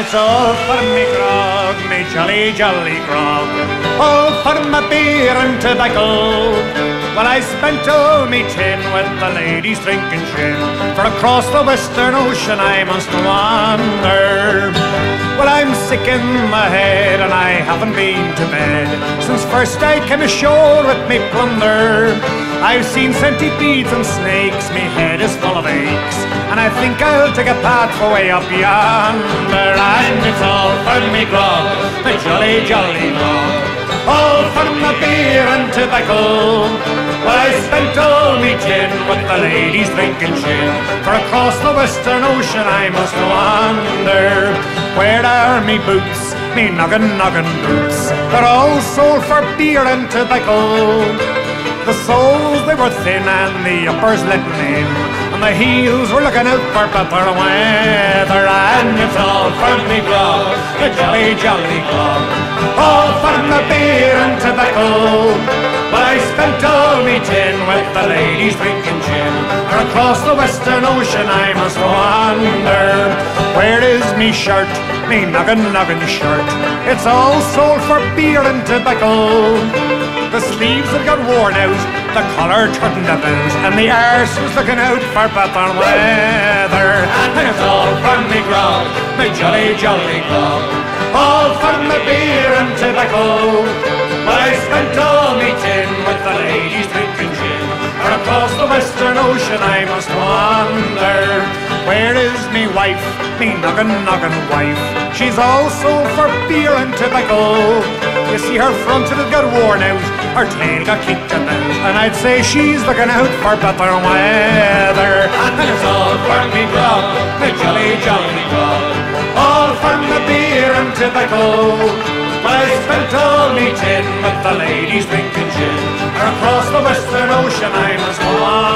it's all for me grog, me jolly, jolly grog, all for my beer and tobacco. Well, I spent all me tin with the ladies drinking gin, for across the Western Ocean I must wander. Well, I'm sick in my head and I haven't been to bed since first I came ashore with me plunder. I've seen centipedes and snakes, me head is full of aches, and I think I'll take a path for way up yonder. And it's all for me grog, my jolly, jolly grog, all for my beer and tobacco. Well, I spent all me tin with the ladies drinking gin, for across the Western Ocean I must wander. Where are me boots, me noggin, noggin boots? They're all sold for beer and tobacco. The soles, they were thin and the uppers letting in, and the heels were looking out for better weather. And it's all for me grog, the jolly, jolly grog, all for my beer and tobacco. But I spent all me tin with the ladies drinking gin, for across the Western Ocean I must wander. Where is me shirt, me noggin, noggin shirt? It's all sold for beer and tobacco. The sleeves had got worn out, the collar turned about, and the arse was looking out for better weather. And it's all for me grog, my jolly, jolly grog, all for my beer and tobacco. But I spent all me tin with the ladies drinking gin, for across the Western Ocean I must wander. Where is me wife, me noggin, noggin wife? She's all sold for beer and tobacco. You see her front had got worn out, her tail got kicked about, and I'd say she's looking out for better weather. And it's all for me grog, my jolly, jolly grog, all for my beer and tobacco. But I spent all me tin with the ladies drinking gin, for across the Western Ocean I must go on.